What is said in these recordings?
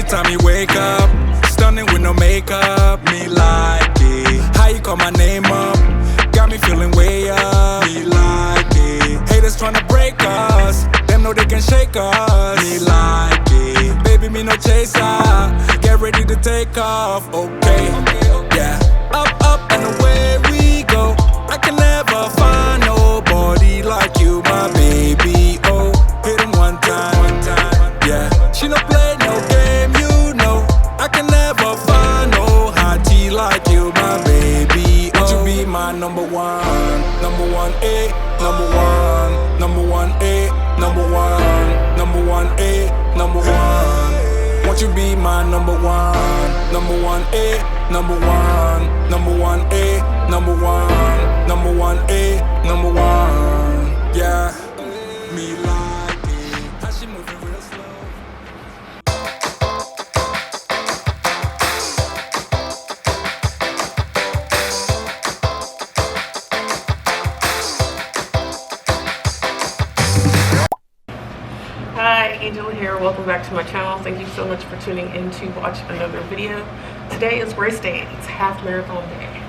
time you wake up, stunning with no makeup. Me like it. How you call my name up? Got me feeling way up. Me like it. Haters tryna break us. Them know they can shake us. Me like it. Baby, me no chaser. Get ready to take off. Okay, yeah. Up and away we go. I can never find nobody like you, my baby. Oh, hit him one time, yeah. She no play no game, you know. I can never find no hottie like you, my baby. Won't you be my number one A, number one, number one A, number one, number one A, number one. Won't you be my number one A, number one, number one A, number one, number one A, number one. Yeah, me like it. How she moving real slow. Hi, Angela here. Welcome back to my channel. Thank you so much for tuning in to watch another video. Today is race day. It's half marathon day.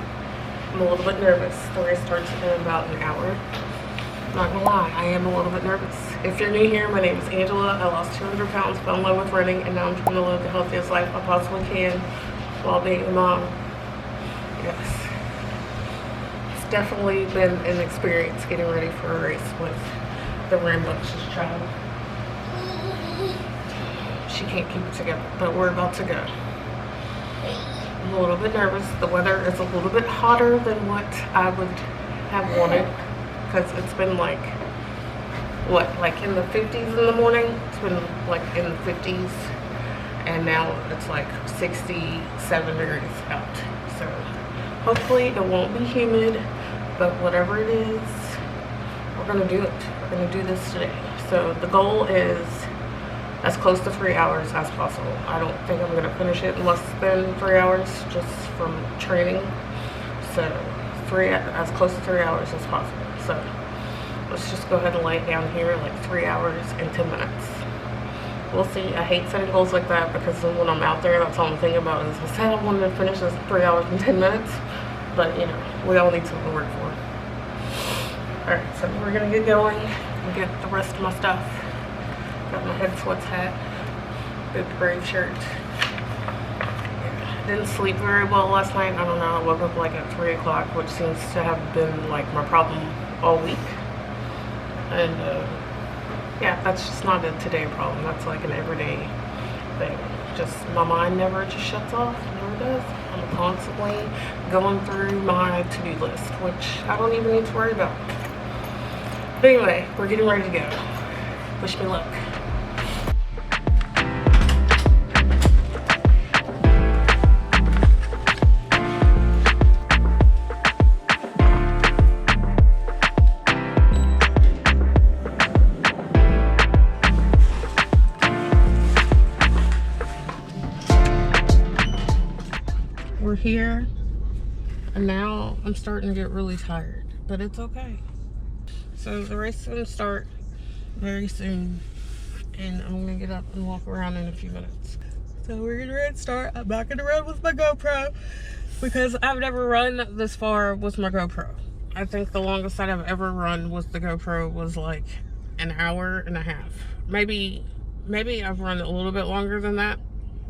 I'm a little bit nervous. The race starts in about an hour. Not gonna lie, I am a little bit nervous. If you're new here, my name is Angela. I lost 200 pounds, fell in love with running, and now I'm trying to live the healthiest life I possibly can while being a mom. Yes. It's definitely been an experience getting ready for a race with the rambunctious child. She can't keep it together, but we're about to go. I'm a little bit nervous. The weather is a little bit hotter than what I would have wanted, because it's been like, what, like in the 50s in the morning? It's been like in the 50s, and now it's like 67 degrees out. So hopefully it won't be humid, but whatever it is, we're gonna do it. We're gonna do this today. So the goal is as close to 3 hours as possible. I don't think I'm gonna finish it in less than 3 hours just from training. So as close to 3 hours as possible. So let's just go ahead and lay it down here like 3 hours and 10 minutes. We'll see. I hate setting goals like that because then when I'm out there, that's all I'm thinking about is I said I wanted to finish this 3 hours and 10 minutes, but you know, we all need something to work for. Alright, so we're gonna get going and get the rest of my stuff. Got my head sweats hat, big brave shirt. Yeah. Didn't sleep very well last night. I don't know. I woke up like at 3 o'clock, which seems to have been like my problem all week. And yeah, that's just not a today problem. That's like an everyday thing. Just my mind never just shuts off. Never does. I'm constantly going through my to-do list, which I don't even need to worry about. But anyway, we're getting ready to go. Wish me luck. We're here, and now I'm starting to get really tired, but it's okay. So the race is going to start very soon, and I'm going to get up and walk around in a few minutes. So we're getting ready to start. I'm not going to run with my GoPro because I've never run this far with my GoPro. I think the longest I've ever run with the GoPro was like an hour and a half. Maybe I've run a little bit longer than that,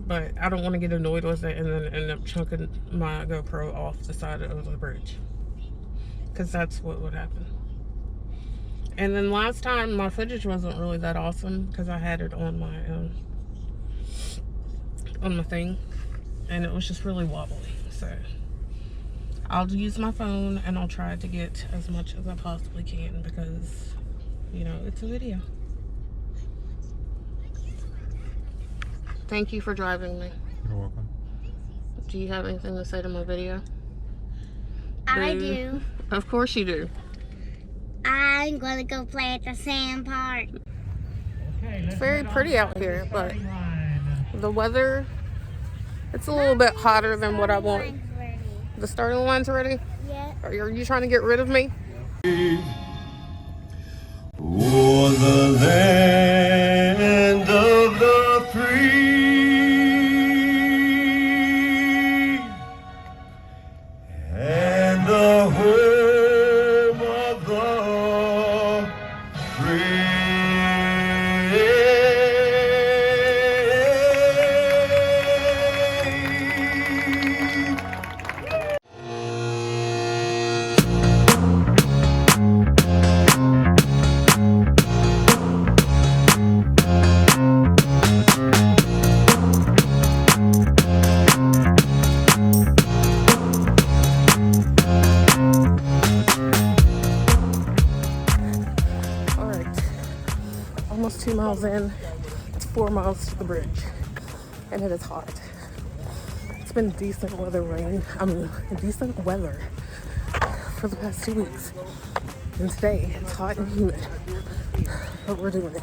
but I don't want to get annoyed with it and then end up chunking my GoPro off the side of the bridge, because that's what would happen. And then last time my footage wasn't really that awesome because I had it on my thing, and it was just really wobbly. So I'll use my phone and I'll try to get as much as I possibly can because, you know, it's a video. Thank you for driving me. You're welcome. Do you have anything to say to my video? I do. Of course you do. I'm gonna go play at the sand park. It's very pretty out here, but the weather, it's a little bit hotter than what I want. The starting line's ready? Yeah. Are you trying to get rid of me? Oh, the land of the free. miles in. It's 4 miles to the bridge. And it is hot. It's been decent weather for the past 2 weeks. And today it's hot and humid. But we're doing it.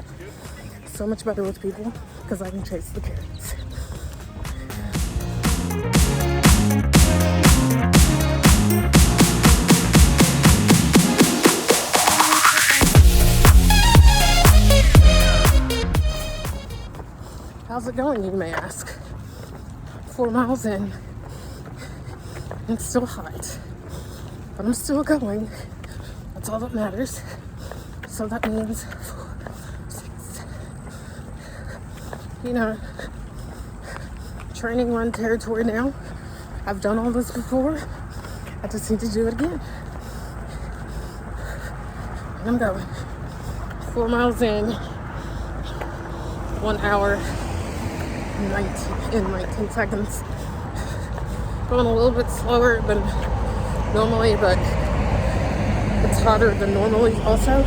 So much better with people because I can chase the carrots. How's it going, you may ask? 4 miles in. It's still hot. But I'm still going. That's all that matters. So that means, training run territory now. I've done all this before. I just need to do it again. And I'm going. 4 miles in. 1 hour. 19 seconds. Going a little bit slower than normally, but it's hotter than normally also.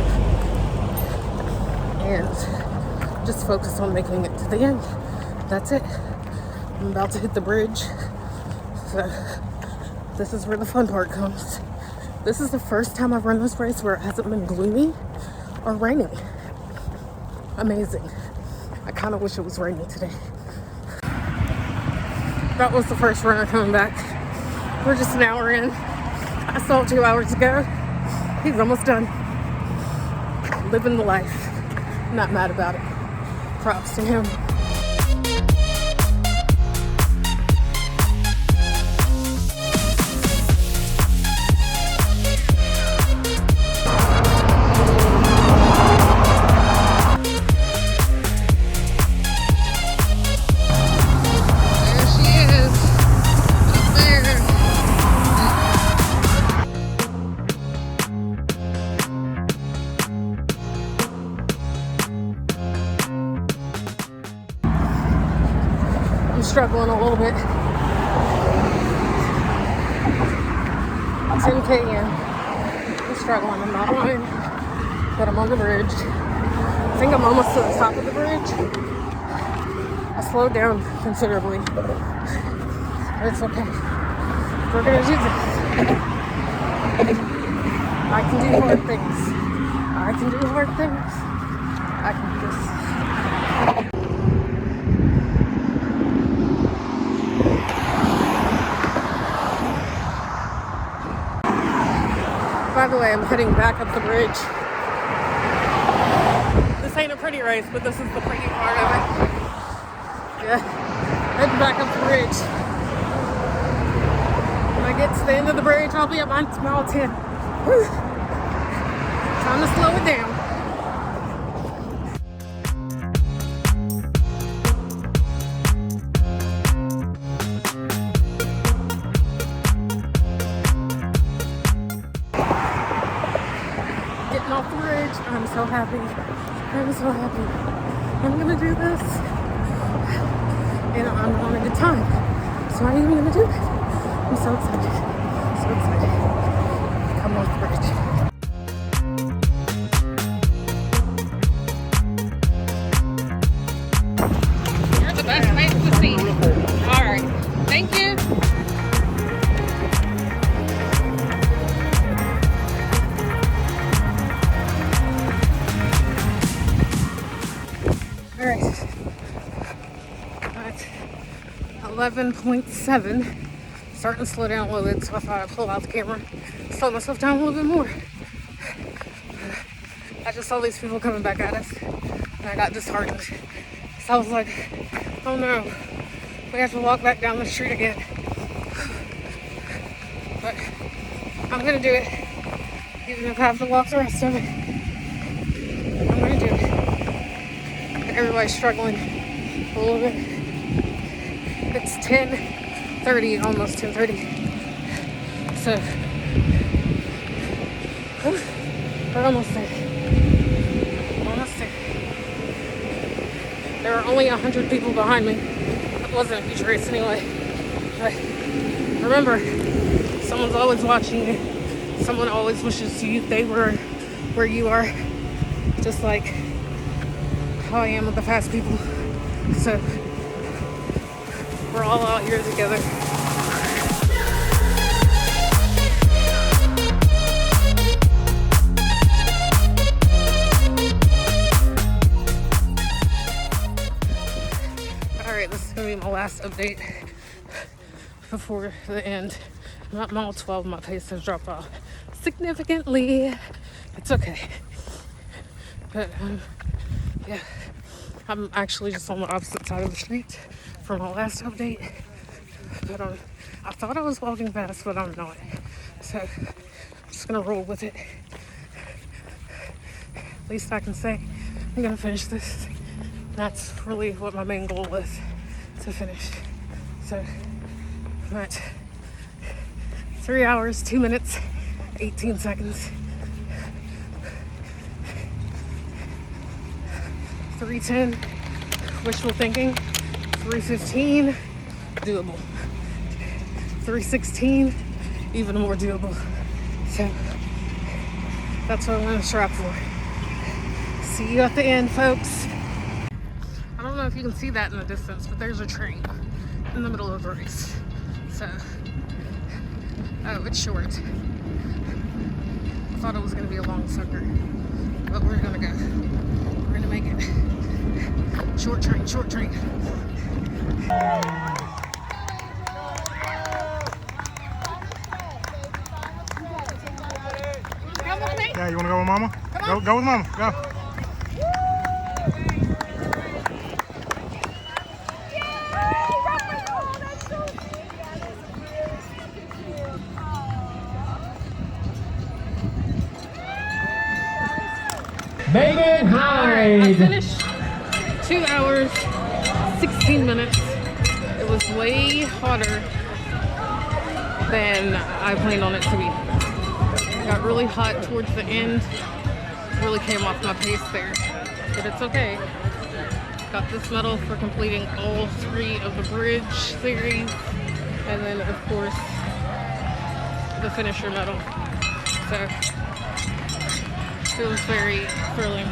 And just focus on making it to the end. That's it. I'm about to hit the bridge. So this is where the fun part comes. This is the first time I've run this race where it hasn't been gloomy or raining. Amazing. I kind of wish it was raining today. That was the first runner coming back. We're just an hour in. I saw 2 hours ago. He's almost done. Living the life. Not mad about it. Props to him. Struggling a little bit. 10K in. I'm struggling. I'm not lying, but I'm on the bridge. I think I'm almost to the top of the bridge. I slowed down considerably, but it's okay. We're gonna do this. I can do hard things. I can do hard things. I can do this. By the way, I'm heading back up the bridge. This ain't a pretty race, but this is the pretty part of it. Yeah, heading back up the bridge. When I get to the end of the bridge, I'll be at mile 10. Whew. Time to slow it down. Off the bridge. I'm so happy. I'm so happy. I'm gonna do this. And I'm on a good time. So I'm even gonna do it. I'm so excited. So excited. Come off the bridge. You're the best place to see. Alright. Thank you. Alright, at 11.7, starting to slow down a little bit, so I thought I'd pull out the camera, slow myself down a little bit more. I just saw these people coming back at us, and I got disheartened. So I was like, oh no, we have to walk back down the street again. But I'm gonna do it, even if I have to walk the rest of it. I'm gonna do it. Everybody's struggling a little bit. It's 10:30, almost 10:30. So, we're almost there. Almost there. There are only 100 people behind me. It wasn't a huge race anyway. But remember, someone's always watching you. Someone always wishes they were where you are. Just like how I am with the fast people. So we're all out here together. Alright, this is gonna be my last update before the end. I'm at mile 12, my pace has dropped off significantly. It's okay. But yeah, I'm actually just on the opposite side of the street from my last update. But I thought I was walking fast, but I'm not. So I'm just gonna roll with it. At least I can say I'm gonna finish this. That's really what my main goal was, to finish. So I'm at 3 hours, 2 minutes, 18 seconds. 3:10, wishful thinking. 3:15, doable. 3:16, even more doable. So that's what I'm gonna strive for. See you at the end, folks. I don't know if you can see that in the distance, but there's a train in the middle of the race. So, oh, it's short. I thought it was gonna be a long sucker, but we're gonna go. We're gonna make it. Short train, short train. Yeah, you wanna go with mama? Go with mama, go. Megan Hyde. I finished 2 hours, 16 minutes. It was way hotter than I planned on it to be. It got really hot towards the end. Really came off my pace there, but it's okay. Got this medal for completing all 3 of the bridge series, and then of course the finisher medal. So it was very thrilling.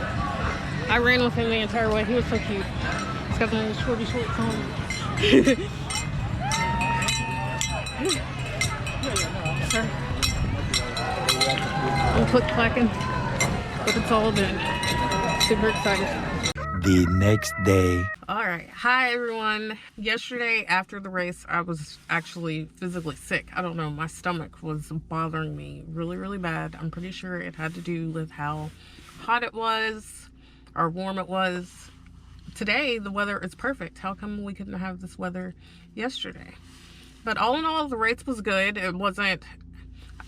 I ran with him the entire way. He was so cute. He's got the shorty shorts on. So, I'm click clacking, but it's all done. Super excited. The next day. All right. Hi, everyone. Yesterday after the race, I was actually physically sick. I don't know. My stomach was bothering me really, really bad. I'm pretty sure it had to do with how hot it was or warm it was. Today, the weather is perfect. How come we couldn't have this weather yesterday? But all in all, the race was good. It wasn't...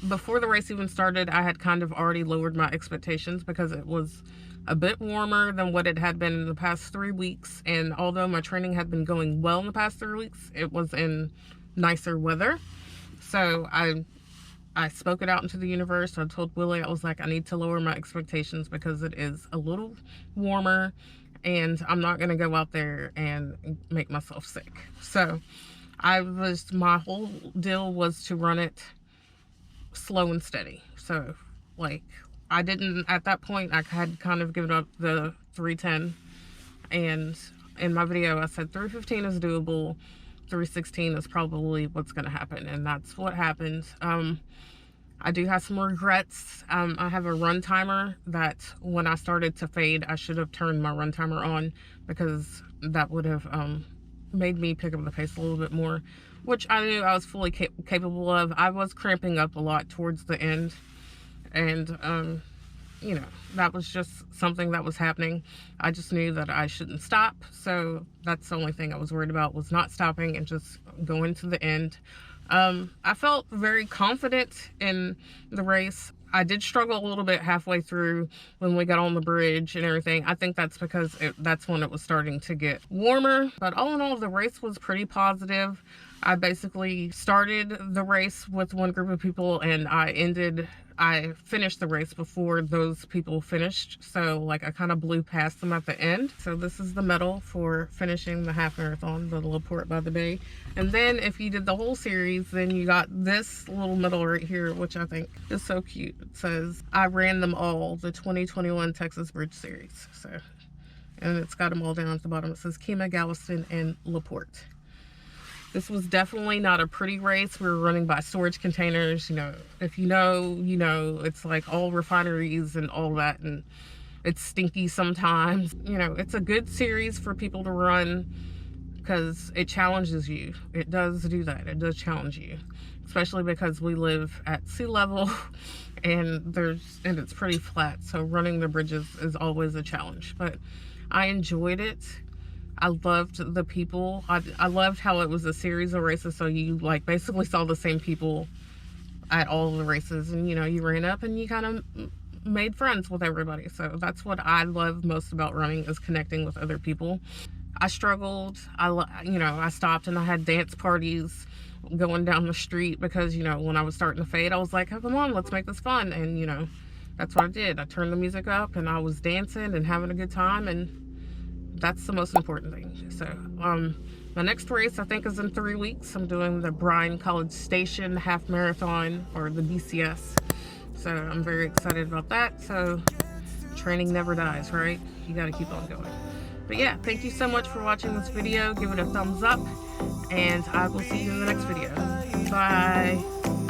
Before the race even started, I had kind of already lowered my expectations because it was a bit warmer than what it had been in the past 3 weeks. And although my training had been going well in the past 3 weeks, it was in nicer weather. So I spoke it out into the universe. I told Willie, I was like, I need to lower my expectations because it is a little warmer and I'm not going to go out there and make myself sick. So my whole deal was to run it slow and steady. So like, I didn't, at that point, I had kind of given up the 3:10, and in my video, I said 3:15 is doable, 3:16 is probably what's going to happen, and that's what happened. I do have some regrets. I have a run timer that when I started to fade, I should have turned my run timer on because that would have made me pick up the pace a little bit more, which I knew I was fully capable of. I was cramping up a lot towards the end. And, you know, that was just something that was happening. I just knew that I shouldn't stop. So that's the only thing I was worried about, was not stopping and just going to the end. I felt very confident in the race. I did struggle a little bit halfway through when we got on the bridge and everything. I think that's because that's when it was starting to get warmer. But all in all, the race was pretty positive. I basically started the race with one group of people and I finished the race before those people finished. So like I kind of blew past them at the end. So this is the medal for finishing the half marathon, the LaPorte by the Bay. And then if you did the whole series, then you got this little medal right here, which I think is so cute. It says, I ran them all, the 2021 Texas Bridge Series. So And it's got them all down at the bottom. It says Kima, Galveston, and LaPorte. This was definitely not a pretty race. We were running by storage containers. You know, if you know, you know, it's like all refineries and all that, and it's stinky sometimes. You know, it's a good series for people to run because it challenges you. It does do that. It does challenge you, especially because we live at sea level and it's pretty flat. So running the bridges is always a challenge, but I enjoyed it. I loved the people. I loved how it was a series of races, so you like basically saw the same people at all the races, and you know, you ran up and you kind of made friends with everybody. So that's what I love most about running, is connecting with other people. I struggled. I stopped and I had dance parties going down the street because, you know, when I was starting to fade, I was like, oh, come on, let's make this fun. And you know, that's what I did. I turned the music up and I was dancing and having a good time, and that's the most important thing. So my next race I think is in 3 weeks. I'm doing the Bryan College Station half marathon, or the BCS. So I'm very excited about that. So training never dies, right? You got to keep on going. But yeah, thank you so much for watching this video. Give it a thumbs up, and I will see you in the next video. Bye.